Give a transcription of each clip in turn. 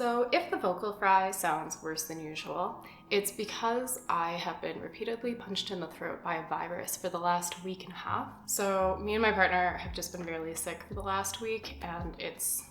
So if the vocal fry sounds worse than usual, it's because I have been repeatedly punched in the throat by a virus for the last week and a half. So me and my partner have just been really sick for the last week, and it's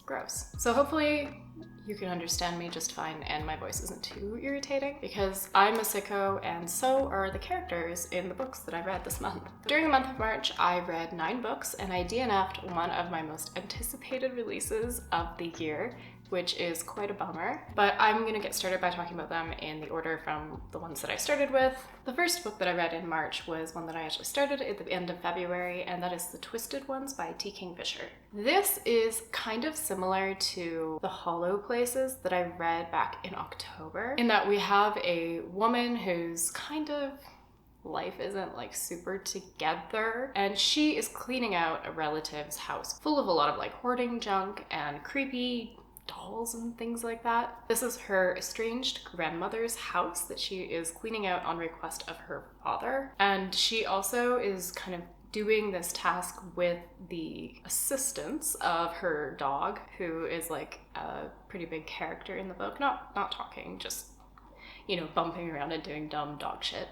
gross. So hopefully you can understand me just fine and my voice isn't too irritating, because I'm a sicko and so are the characters in the books that I read this month. During the month of March, I read 9 books and I DNF'd one of my most anticipated releases of the year, which is quite a bummer. But I'm gonna get started by talking about them in the order from the ones that I started with. The first book that I read in March was one that I actually started at the end of February, and that is The Twisted Ones by T. Kingfisher. This is kind of similar to The Hollow Places that I read back in October, in that we have a woman who's kind of life isn't like super together, and she is cleaning out a relative's house full of a lot of like hoarding junk and creepy dolls and things like that. This is her estranged grandmother's house that she is cleaning out on request of her father, and she also is kind of doing this task with the assistance of her dog, who is like a pretty big character in the book, not talking, just, you know, bumping around and doing dumb dog shit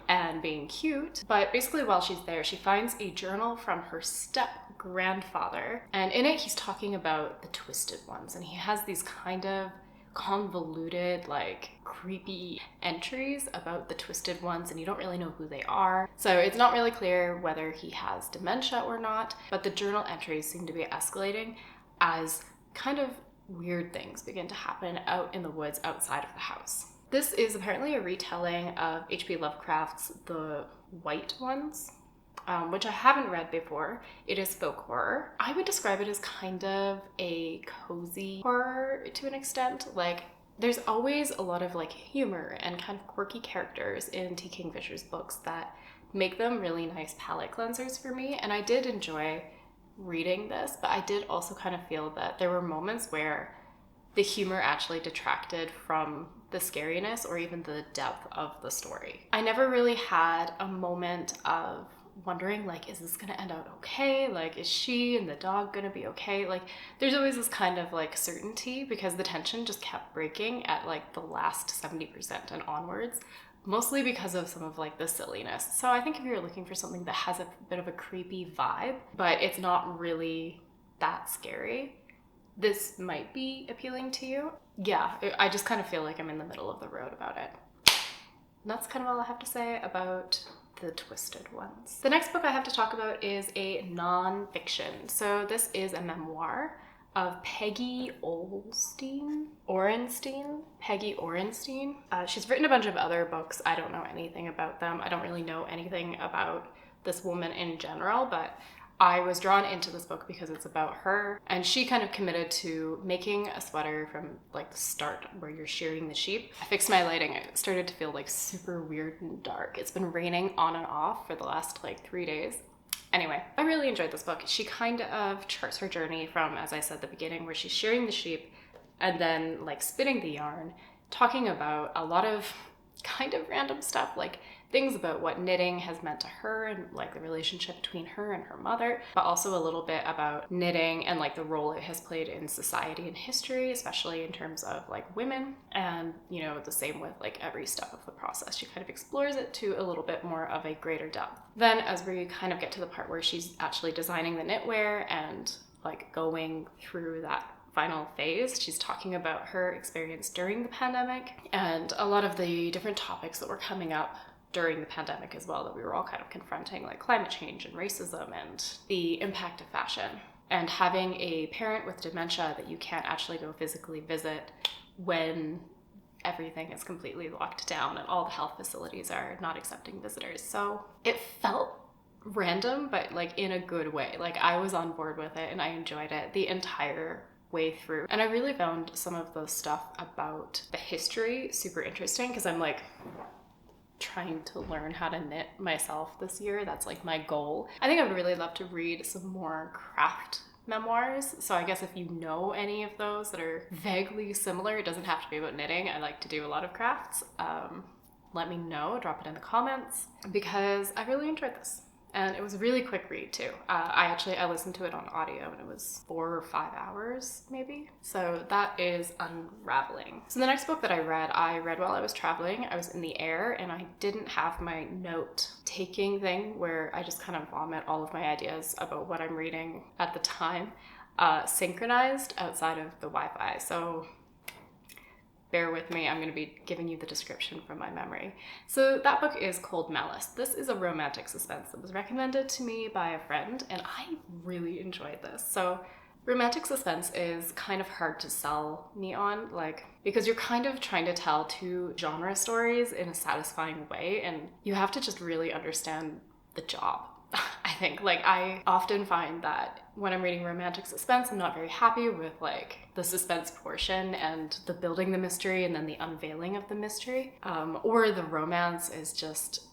and being cute. But basically while she's there, she finds a journal from her step-grandfather, and in it he's talking about the Twisted Ones, and he has these kind of convoluted, like creepy entries about the Twisted Ones, and you don't really know who they are. So it's not really clear whether he has dementia or not, but the journal entries seem to be escalating as kind of weird things begin to happen out in the woods outside of the house. This is apparently a retelling of H.P. Lovecraft's The White Ones, which I haven't read before. It is folk horror. I would describe it as kind of a cozy horror to an extent. Like, there's always a lot of like humor and kind of quirky characters in T. Kingfisher's books that make them really nice palate cleansers for me, and I did enjoy reading this, but I did also kind of feel that there were moments where the humor actually detracted from the scariness or even the depth of the story. I never really had a moment of wondering, like, is this gonna end out okay? Like, is she and the dog gonna be okay? Like, there's always this kind of like certainty, because the tension just kept breaking at like the last 70% and onwards, mostly because of some of like the silliness. So I think if you're looking for something that has a bit of a creepy vibe, but it's not really that scary, this might be appealing to you. Yeah, I just kind of feel like I'm in the middle of the road about it. And that's kind of all I have to say about The Twisted Ones. The next book I have to talk about is a non-fiction. So this is a memoir of Peggy Orenstein. Peggy Orenstein. She's written a bunch of other books. I don't know anything about them. I don't really know anything about this woman in general, but I was drawn into this book because it's about her, and she kind of committed to making a sweater from like the start where you're shearing the sheep. I fixed my lighting. It started to feel like super weird and dark. It's been raining on and off for the last like 3 days. Anyway, I really enjoyed this book. She kind of charts her journey from, as I said at the beginning, where she's shearing the sheep and then like spinning the yarn, talking about a lot of kind of random stuff, like things about what knitting has meant to her and like the relationship between her and her mother, but also a little bit about knitting and like the role it has played in society and history, especially in terms of like women, and you know, the same with like every step of the process. She kind of explores it to a little bit more of a greater depth. Then as we kind of get to the part where she's actually designing the knitwear and like going through that final phase, she's talking about her experience during the pandemic and a lot of the different topics that were coming up during the pandemic as well, that we were all kind of confronting, like climate change and racism and the impact of fashion, and having a parent with dementia that you can't actually go physically visit when everything is completely locked down and all the health facilities are not accepting visitors. So it felt random, but like in a good way. Like I was on board with it and I enjoyed it the entire way through. And I really found some of the stuff about the history super interesting, because I'm like trying to learn how to knit myself this year. That's like my goal. I think I would really love to read some more craft memoirs. So I guess if you know any of those that are vaguely similar, it doesn't have to be about knitting. I like to do a lot of crafts. Let me know, drop it in the comments, because I really enjoyed this. And it was a really quick read too. I listened to it on audio and it was 4 or 5 hours maybe. So that is Unravelling. So the next book that I read while I was traveling. I was in the air and I didn't have my note taking thing where I just kind of vomit all of my ideas about what I'm reading at the time synchronized outside of the Wi-Fi. So bear with me, I'm going to be giving you the description from my memory. So that book is called Malice. This is a romantic suspense that was recommended to me by a friend, and I really enjoyed this. So romantic suspense is kind of hard to sell me on, because you're kind of trying to tell two genre stories in a satisfying way, and you have to just really understand the job. I think, I often find that when I'm reading romantic suspense, I'm not very happy with the suspense portion and the building the mystery and then the unveiling of the mystery. Or the romance is just,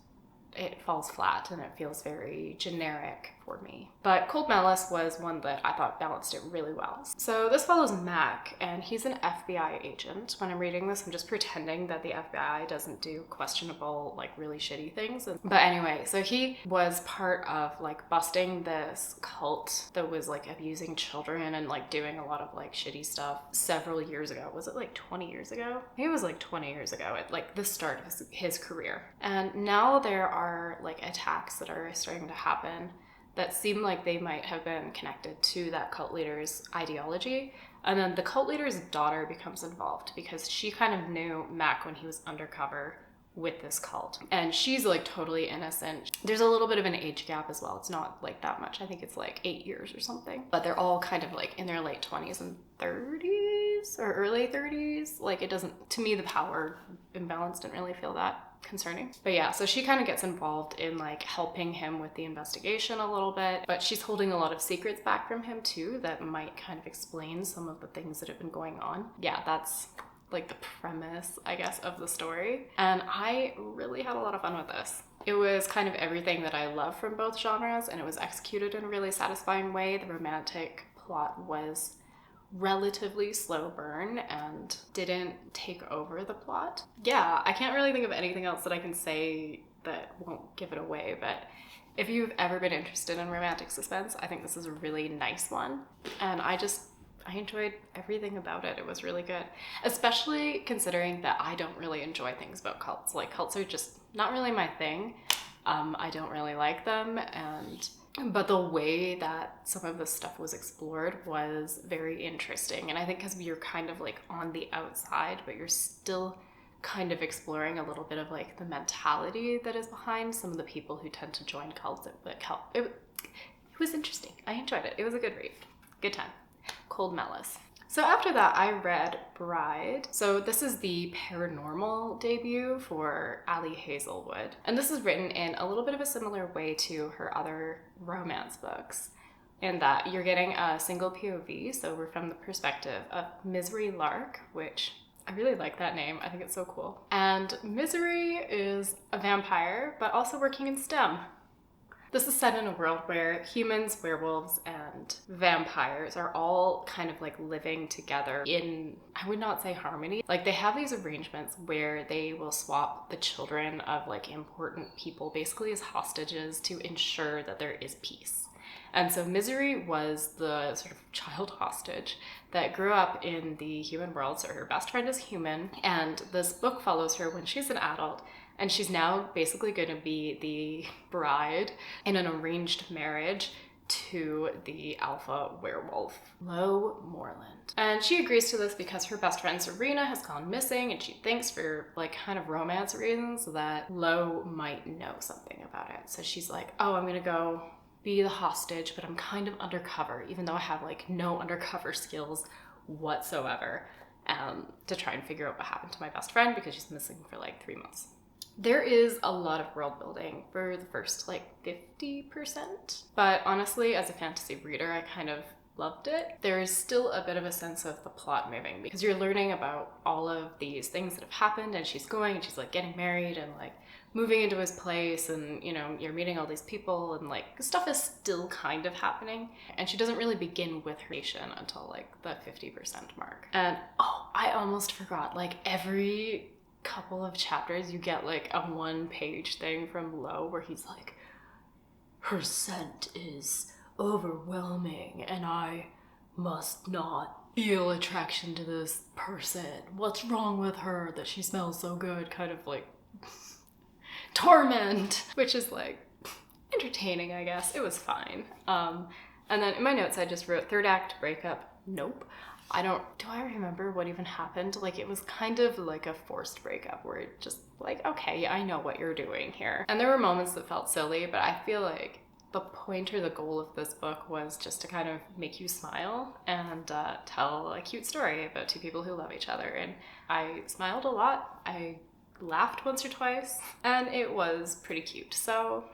it falls flat and it feels very generic for me. But Cold Malice was one that I thought balanced it really well. So this follows Mac, and he's an FBI agent. When I'm reading this, I'm just pretending that the FBI doesn't do questionable, really shitty things. But anyway, so he was part of busting this cult that was abusing children and doing a lot of shitty stuff several years ago. Was it 20 years ago? I think it was 20 years ago at the start of his career. And now there are attacks that are starting to happen that seem like they might have been connected to that cult leader's ideology. And then the cult leader's daughter becomes involved because she kind of knew Mac when he was undercover with this cult. And she's totally innocent. There's a little bit of an age gap as well. It's not that much. I think it's 8 years or something. But they're all kind of in their late 20s and 30s or early 30s. It doesn't, to me, the power imbalance didn't really feel that concerning. But yeah, so she kind of gets involved in helping him with the investigation a little bit, but she's holding a lot of secrets back from him too that might kind of explain some of the things that have been going on. Yeah, that's the premise, I guess, of the story. And I really had a lot of fun with this. It was kind of everything that I love from both genres, and it was executed in a really satisfying way. The romantic plot was relatively slow burn and didn't take over the plot. Yeah, I can't really think of anything else that I can say that won't give it away, but if you've ever been interested in romantic suspense, I think this is a really nice one. And I enjoyed everything about it. It was really good, especially considering that I don't really enjoy things about cults. Cults are just not really my thing. I don't really like them, but the way that some of the stuff was explored was very interesting. And I think because you're kind of on the outside, but you're still kind of exploring a little bit of the mentality that is behind some of the people who tend to join cults. It was interesting. I enjoyed it. It was a good read. Good time. Cold Malice. So after that, I read Bride. So this is the paranormal debut for Ali Hazelwood. And this is written in a little bit of a similar way to her other romance books, in that you're getting a single POV. So we're from the perspective of Misery Lark, which I really like that name. I think it's so cool. And Misery is a vampire, but also working in STEM. This is set in a world where humans, werewolves, and vampires are all kind of living together in, I would not say harmony. They have these arrangements where they will swap the children of important people basically as hostages to ensure that there is peace. And so Misery was the sort of child hostage that grew up in the human world. So her best friend is human, and this book follows her when she's an adult. And she's now basically going to be the bride in an arranged marriage to the alpha werewolf, Lo Moreland. And she agrees to this because her best friend Serena has gone missing, and she thinks for kind of romance reasons that Lo might know something about it. So she's oh, I'm going to go be the hostage, but I'm kind of undercover, even though I have no undercover skills whatsoever, to try and figure out what happened to my best friend because she's missing for 3 months. There is a lot of world building for the first 50%, but honestly, as a fantasy reader, I kind of loved it. There is still a bit of a sense of the plot moving because you're learning about all of these things that have happened, and she's getting married and moving into his place, and you're meeting all these people, and stuff is still kind of happening, and she doesn't really begin with her nation until the 50% mark. And oh, I almost forgot, every couple of chapters you get a 1-page thing from Lo where he's her scent is overwhelming and I must not feel attraction to this person. What's wrong with her that she smells so good? Kind of like torment, which is like entertaining, I guess. It was fine. And then in my notes, I just wrote third act breakup. Nope. Do I remember what even happened? Like, it was kind of like a forced breakup where it just like, okay, I know what you're doing here. And there were moments that felt silly, but I feel like the point or the goal of this book was just to kind of make you smile and tell a cute story about two people who love each other. And I smiled a lot. I laughed once or twice, and it was pretty cute. So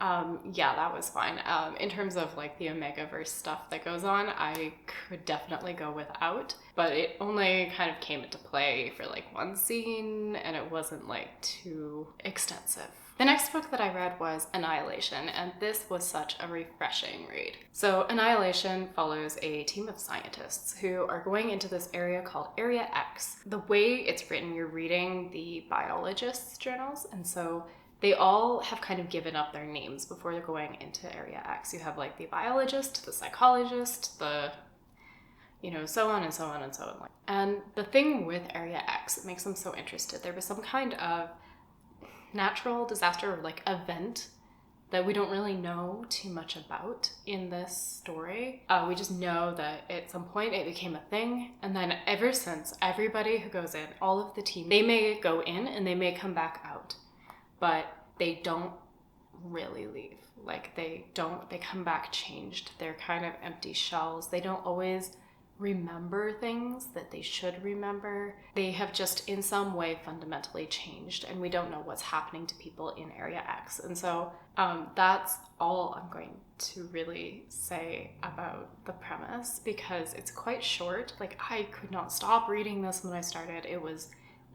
yeah, that was fine. In terms of like the Omegaverse stuff that goes on, I could definitely go without, but it only kind of came into play for like one scene, and it wasn't like too extensive. The next book that I read was Annihilation, and this was such a refreshing read. So Annihilation follows a team of scientists who are going into this area called Area X. The way it's written, you're reading the biologists' journals, and so they all have kind of given up their names before they're going into Area X. You have like the biologist, the psychologist, the so on and so on and so on. And the thing with Area X, it makes them so interested. There was some kind of natural disaster or like event that we don't really know too much about in this story. We just know that at some point it became a thing, and then ever since, everybody who goes in, all of the team, they may go in and they may come back out, but they don't really leave. Like they come back changed. They're kind of empty shells. They don't always remember things that they should remember. They have just in some way fundamentally changed, and we don't know what's happening to people in Area X. And so that's all I'm going to really say about the premise, because it's quite short. Like, I could not stop reading this when I started. It was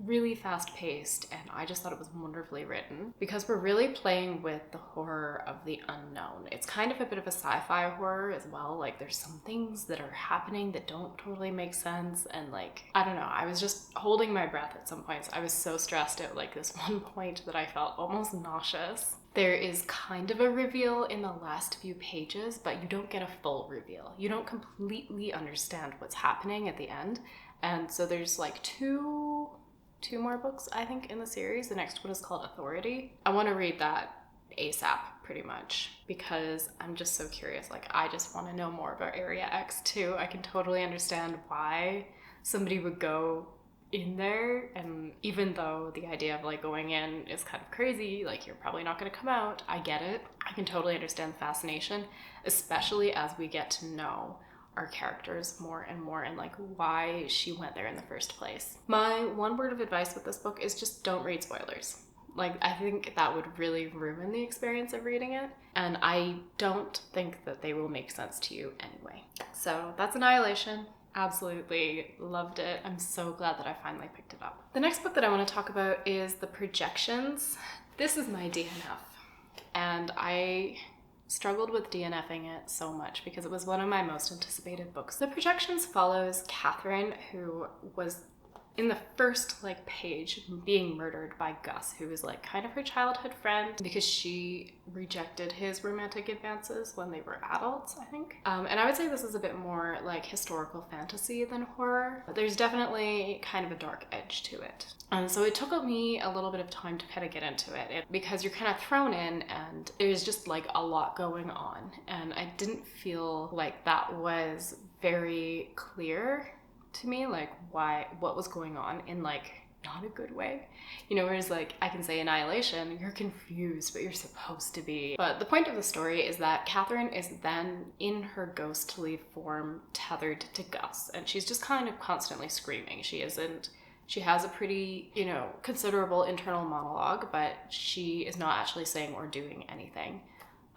really fast-paced, and I just thought it was wonderfully written, because we're really playing with the horror of the unknown. It's kind of a bit of a sci-fi horror as well. Like, there's some things that are happening that don't totally make sense, and like, I don't know, I was just holding my breath at some points. I was so stressed at like this one point that I felt almost nauseous. There is kind of a reveal in the last few pages, but you don't get a full reveal. You don't completely understand what's happening at the end. And so there's like two more books, I think, in the series. The next one is called Authority. I want to read that ASAP, pretty much, because I'm just so curious. Like, I just want to know more about Area X too. I can totally understand why somebody would go in there, and even though the idea of like going in is kind of crazy, like you're probably not going to come out, I get it. I can totally understand the fascination, especially as we get to know our characters more and more, and like why she went there in the first place. My one word of advice with this book is just don't read spoilers. Like, I think that would really ruin the experience of reading it, and I don't think that they will make sense to you anyway. So that's Annihilation. Absolutely loved it. I'm so glad that I finally picked it up. The next book that I want to talk about is The Projections. This is my DNF, and I struggled with DNFing it so much because it was one of my most anticipated books. The Projections follows Catherine, who was in the first like page being murdered by Gus, who was like kind of her childhood friend, because she rejected his romantic advances when they were adults, I think. And I would say this is a bit more like historical fantasy than horror, but there's definitely kind of a dark edge to it. And so it took me a little bit of time to kind of get into it, because you're kind of thrown in and there's just like a lot going on. And I didn't feel like that was very clear to me, like what was going on in like not a good way, whereas like I can say Annihilation, you're confused, but you're supposed to be. But the point of the story is that Catherine is then in her ghostly form tethered to Gus, and she's just kind of constantly screaming. She has a pretty, considerable internal monologue, but she is not actually saying or doing anything.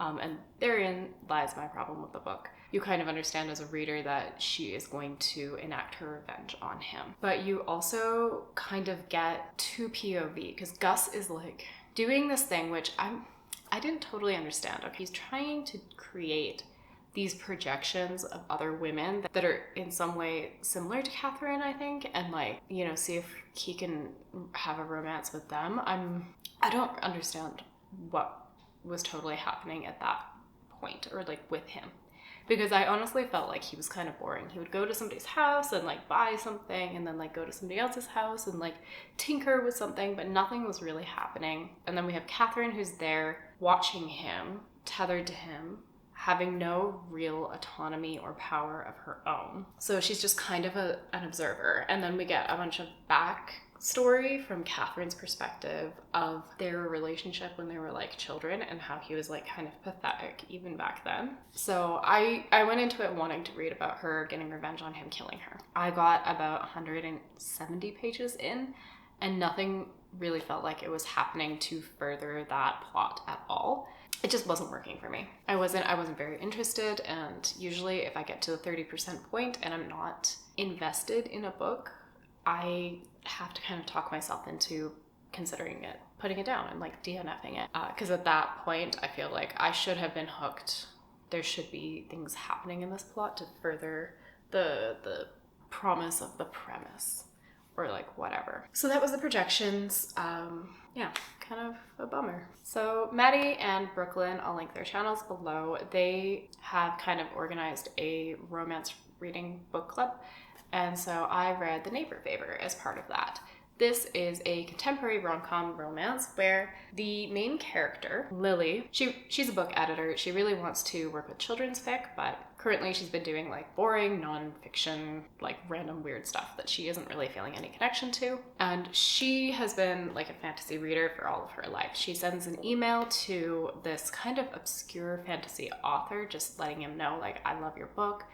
And therein lies my problem with the book. You kind of understand as a reader that she is going to enact her revenge on him. But you also kind of get two POV, because Gus is like doing this thing, which I didn't totally understand. Okay, he's trying to create these projections of other women that are in some way similar to Catherine, I think, and like, see if he can have a romance with them. I don't understand what was totally happening at that point, or like with him. Because I honestly felt like he was kind of boring. He would go to somebody's house and like buy something, and then like go to somebody else's house and like tinker with something, but nothing was really happening. And then we have Catherine, who's there watching him, tethered to him, having no real autonomy or power of her own. So she's just kind of an observer. And then we get a bunch of backstory from Catherine's perspective of their relationship when they were like children, and how he was like kind of pathetic even back then. So I went into it wanting to read about her getting revenge on him killing her. I got about 170 pages in, and nothing really felt like it was happening to further that plot at all. It just wasn't working for me. I wasn't very interested, and usually if I get to the 30% point and I'm not invested in a book, I have to kind of talk myself into considering it, putting it down, and like DNFing it. Because at that point, I feel like I should have been hooked. There should be things happening in this plot to further the promise of the premise, or like whatever. So that was the projections. Yeah, kind of a bummer. So Maddie and Brooklyn, I'll link their channels below. They have kind of organized a romance reading book club. And so I read The Neighbor Favor as part of that. This is a contemporary rom-com romance where the main character, Lily, she's a book editor. She really wants to work with children's fic, but currently she's been doing like boring nonfiction, like random weird stuff that she isn't really feeling any connection to. And she has been like a fantasy reader for all of her life. She sends an email to this kind of obscure fantasy author, just letting him know like, I love your book.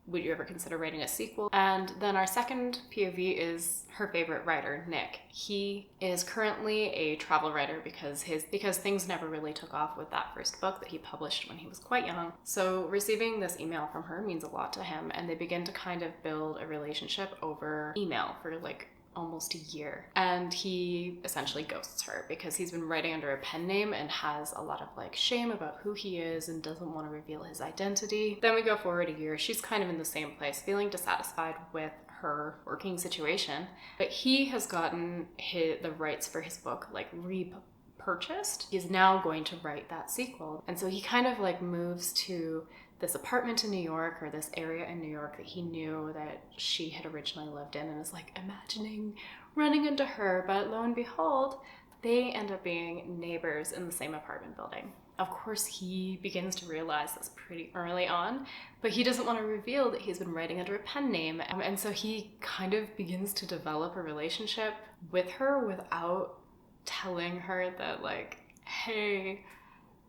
Would you ever consider writing a sequel? And then our second POV is her favorite writer, Nick. He is currently a travel writer because things never really took off with that first book that he published when he was quite young. So receiving this email from her means a lot to him, and they begin to kind of build a relationship over email for like almost a year. And he essentially ghosts her because he's been writing under a pen name and has a lot of like shame about who he is and doesn't want to reveal his identity. Then we go forward a year. She's kind of in the same place, feeling dissatisfied with her working situation, but he has gotten the rights for his book like repurchased. He's now going to write that sequel. And so he kind of like moves to this apartment in New York, or this area in New York that he knew that she had originally lived in, and is like imagining running into her, but lo and behold, they end up being neighbors in the same apartment building. Of course, he begins to realize this pretty early on, but he doesn't want to reveal that he's been writing under a pen name. And so he kind of begins to develop a relationship with her without telling her that like, hey,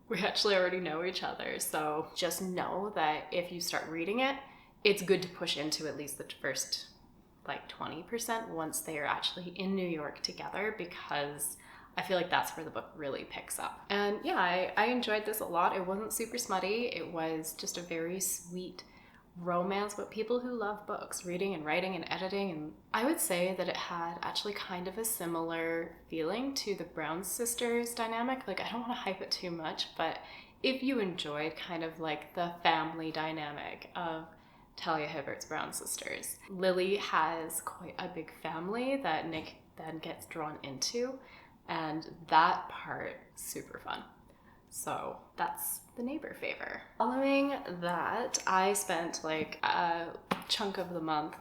we actually already know each other. So just know that if you start reading it, it's good to push into at least the first like 20% once they are actually in New York together, because I feel like that's where the book really picks up. And yeah, I enjoyed this a lot. It wasn't super smutty. It was just a very sweet romance about people who love books, reading and writing and editing. And I would say that it had actually kind of a similar feeling to the Brown sisters dynamic. Like, I don't want to hype it too much, but if you enjoyed kind of like the family dynamic of Talia Hibbert's Brown sisters, Lily has quite a big family that Nick then gets drawn into, and that part, super fun. So that's The Neighbor Favor. Following that, I spent like a chunk of the month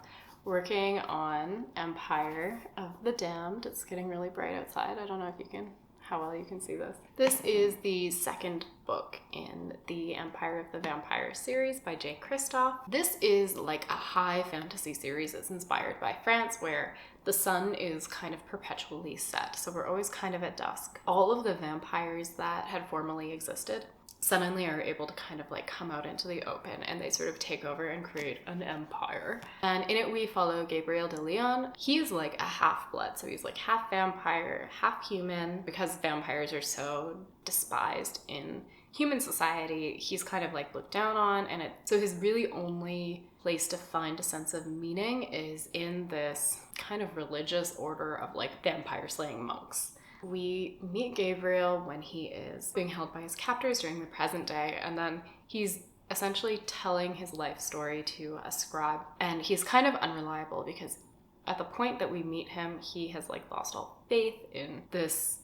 working on Empire of the Damned. It's getting really bright outside. I don't know if how well you can see this. This is the second book in the Empire of the Vampire series by Jay Kristoff. This is like a high fantasy series that's inspired by France, where the sun is kind of perpetually set. So we're always kind of at dusk. All of the vampires that had formerly existed suddenly are able to kind of like come out into the open, and they sort of take over and create an empire. And in it we follow Gabriel de Leon. He's like a half-blood, so he's like half vampire, half human. Because vampires are so despised in human society, he's kind of like looked down on, and so his really only place to find a sense of meaning is in this kind of religious order of like vampire slaying monks. We meet Gabriel when he is being held by his captors during the present day, and then he's essentially telling his life story to a scribe, and he's kind of unreliable because at the point that we meet him, he has like lost all faith in this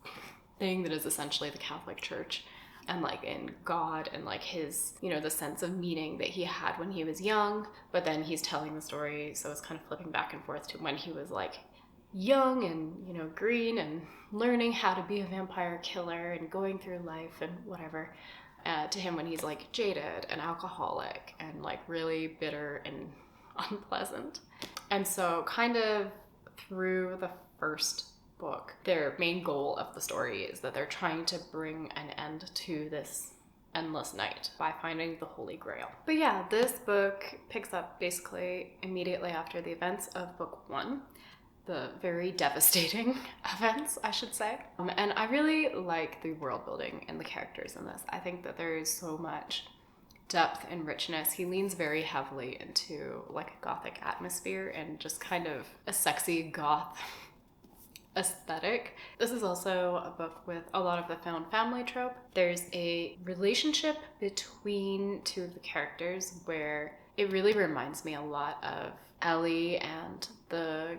thing that is essentially the Catholic Church. and like in God and like his, you know, the sense of meaning that he had when he was young, but then he's telling the story, so it's kind of flipping back and forth to when he was like young and, you know, green and learning how to be a vampire killer and going through life and whatever, to him when he's like jaded and alcoholic and like really bitter and unpleasant. And so kind of through the first book, their main goal of the story is that they're trying to bring an end to this endless night by finding the Holy Grail. But yeah, this book picks up basically immediately after the events of book 1, the very devastating events, I should say. And I really like the world building and the characters in this. I think that there is so much depth and richness. He leans very heavily into like a gothic atmosphere and just kind of a sexy goth aesthetic. This is also a book with a lot of the found family trope. There's a relationship between two of the characters where it really reminds me a lot of Ellie and the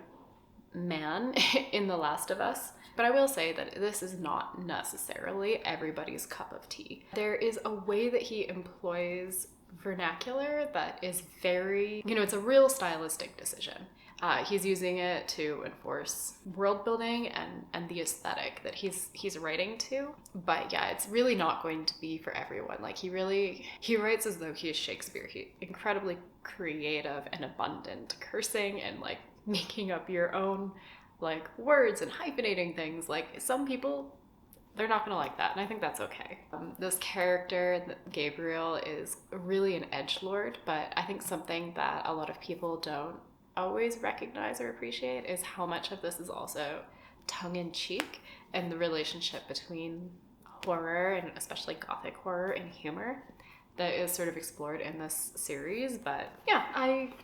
man in The Last of Us. But I will say that this is not necessarily everybody's cup of tea. There is a way that he employs vernacular that is very, you know, it's a real stylistic decision. He's using it to enforce world building and the aesthetic that he's writing to. But yeah, it's really not going to be for everyone. Like he writes as though he is Shakespeare. He's incredibly creative and abundant, cursing and like making up your own like words and hyphenating things. Like some people, they're not gonna like that, and I think that's okay. This character, Gabriel, is really an edgelord, but I think something that a lot of people don't always recognize or appreciate is how much of this is also tongue-in-cheek and the relationship between horror and especially gothic horror and humor that is sort of explored in this series. But yeah, I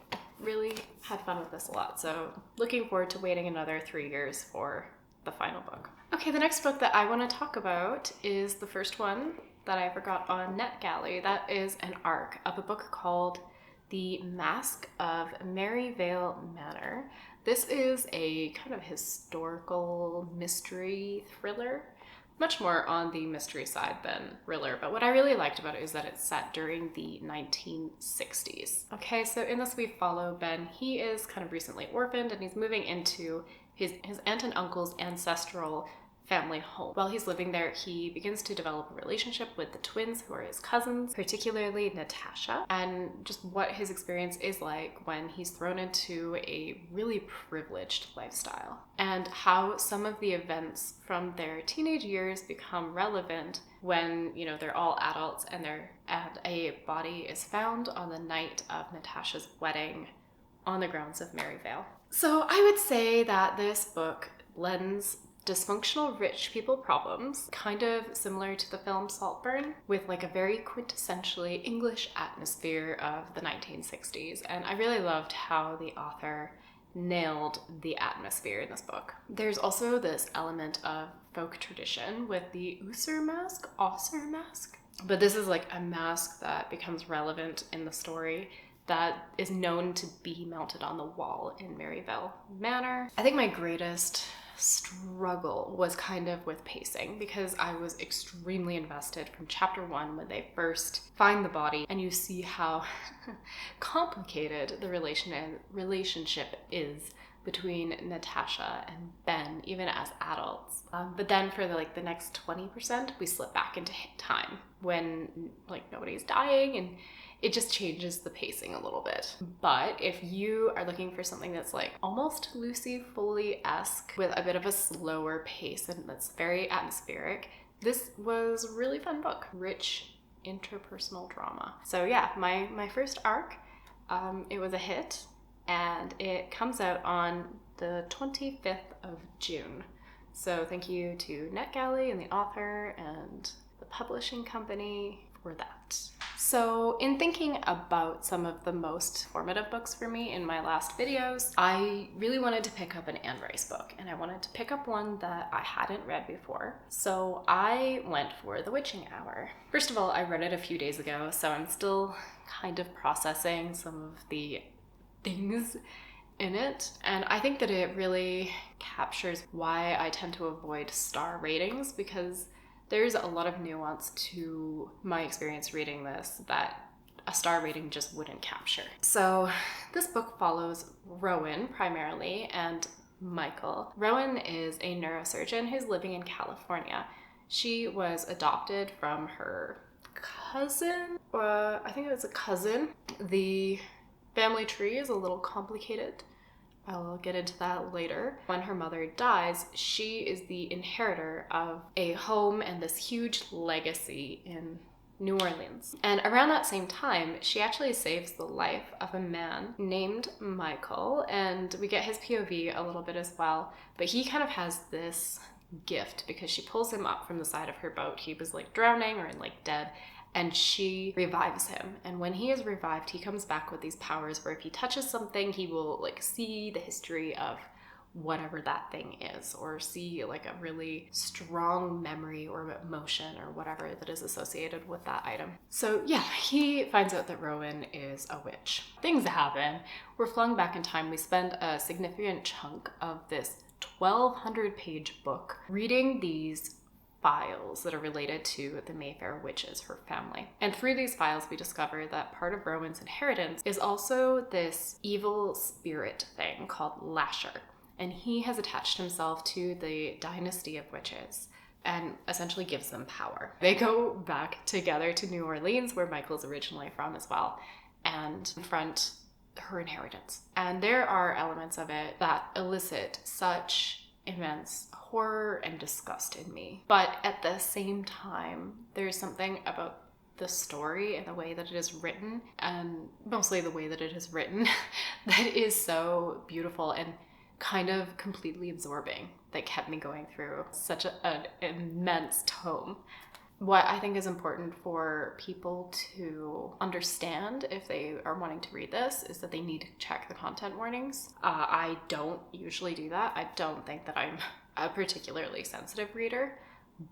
really had fun with this a lot, so looking forward to waiting another 3 years for the final book. Okay, the next book that I want to talk about is the first one that I ever got on NetGalley. That is an arc of a book called The Mask of Merryvale Manor. This is a kind of historical mystery thriller, much more on the mystery side than thriller, but what I really liked about it is that it's set during the 1960s. Okay, so in this we follow Ben. He is kind of recently orphaned and he's moving into his aunt and uncle's ancestral family home. While he's living there, he begins to develop a relationship with the twins who are his cousins, particularly Natasha, and just what his experience is like when he's thrown into a really privileged lifestyle, and how some of the events from their teenage years become relevant when, you know, they're all adults and a body is found on the night of Natasha's wedding on the grounds of Merryvale. So I would say that this book blends dysfunctional rich people problems, kind of similar to the film Saltburn, with like a very quintessentially English atmosphere of the 1960s. And I really loved how the author nailed the atmosphere in this book. There's also this element of folk tradition with the Oser mask, but this is like a mask that becomes relevant in the story that is known to be mounted on the wall in Merryvale Manor. I think my greatest struggle was kind of with pacing, because I was extremely invested from chapter 1 when they first find the body and you see how complicated the relationship is between Natasha and Ben, even as adults. But then for the next 20%, we slip back into time when like nobody's dying, and it just changes the pacing a little bit. But if you are looking for something that's like almost Lucy Foley-esque with a bit of a slower pace and that's very atmospheric, this was a really fun book. Rich interpersonal drama. So yeah, my first arc, it was a hit, and it comes out on the 25th of June. So thank you to NetGalley and the author and the publishing company for that. So in thinking about some of the most formative books for me in my last videos, I really wanted to pick up an Anne Rice book, and I wanted to pick up one that I hadn't read before. So I went for The Witching Hour. First of all, I read it a few days ago, so I'm still kind of processing some of the things in it, and I think that it really captures why I tend to avoid star ratings, because there's a lot of nuance to my experience reading this that a star rating just wouldn't capture. So this book follows Rowan primarily and Michael. Rowan is a neurosurgeon who's living in California. She was adopted from her cousin, I think it was a cousin. The family tree is a little complicated. I'll get into that later. When her mother dies, she is the inheritor of a home and this huge legacy in New Orleans. And around that same time, she actually saves the life of a man named Michael, and we get his POV a little bit as well, but he kind of has this gift because she pulls him up from the side of her boat. He was like drowning or like dead, and she revives him. And when he is revived, he comes back with these powers where if he touches something, he will like see the history of whatever that thing is, or see like a really strong memory or emotion or whatever that is associated with that item. So yeah, he finds out that Rowan is a witch. Things happen. We're flung back in time. We spend a significant chunk of this 1,200 page book reading these files that are related to the Mayfair witches, her family. And through these files, we discover that part of Rowan's inheritance is also this evil spirit thing called Lasher. And he has attached himself to the dynasty of witches and essentially gives them power. They go back together to New Orleans, where Michael's originally from as well, and confront her inheritance. And there are elements of it that elicit such immense horror and disgust in me. But at the same time, there's something about the story and the way that it is written, and mostly the way that it is written, that is so beautiful and kind of completely absorbing, that kept me going through such an immense tome. What I think is important for people to understand if they are wanting to read this is that they need to check the content warnings. I don't usually do that. I don't think that I'm a particularly sensitive reader,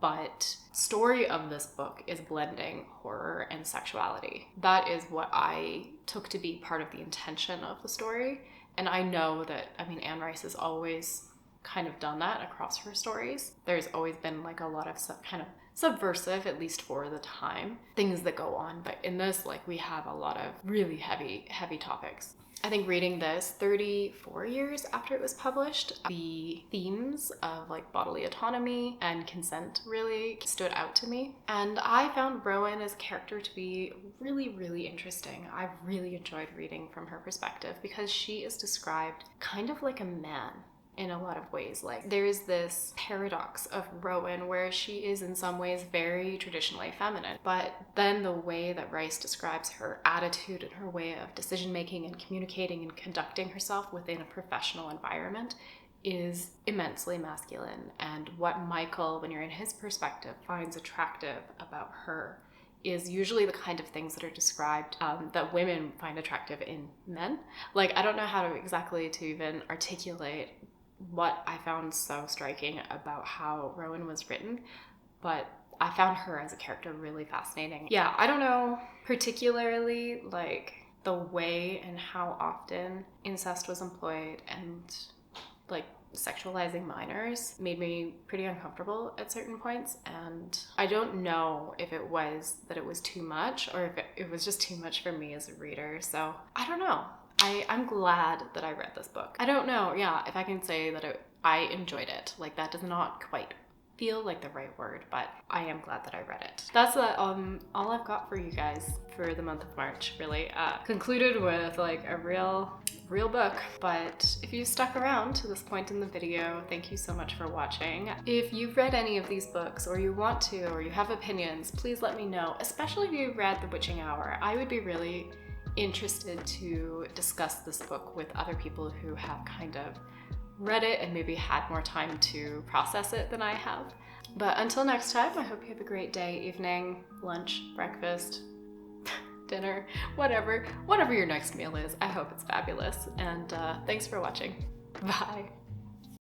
but story of this book is blending horror and sexuality. That is what I took to be part of the intention of the story. And I know that, Anne Rice has always kind of done that across her stories. There's always been like a lot of kind of subversive, at least for the time, things that go on. But in this, like, we have a lot of really heavy topics. I think reading this 34 years after it was published, the themes of like bodily autonomy and consent really stood out to me. And I found Rowan as a character to be really, really interesting. I've really enjoyed reading from her perspective because she is described kind of like a man in a lot of ways. Like, there's this paradox of Rowan where she is in some ways very traditionally feminine, but then the way that Rice describes her attitude and her way of decision making and communicating and conducting herself within a professional environment is immensely masculine. And what Michael, when you're in his perspective, finds attractive about her is usually the kind of things that are described that women find attractive in men. Like, I don't know how to exactly to even articulate what I found so striking about how Rowan was written, but I found her as a character really fascinating. Yeah, I don't know, particularly like the way and how often incest was employed and like sexualizing minors made me pretty uncomfortable at certain points. And I don't know if it was that it was too much or if it was just too much for me as a reader. So I don't know. I'm glad that I read this book. I don't know, yeah, if I can say that I enjoyed it. Like, that does not quite feel like the right word, but I am glad that I read it. That's all I've got for you guys for the month of March, really. Concluded with like a real book. But if you stuck around to this point in the video, thank you so much for watching. If you've read any of these books, or you want to, or you have opinions, please let me know, especially if you read The Witching Hour. I would be really interested to discuss this book with other people who have kind of read it and maybe had more time to process it than I have. But until next time, I hope you have a great day, evening, lunch, breakfast, dinner, whatever your next meal is. I hope it's fabulous, and thanks for watching. Bye.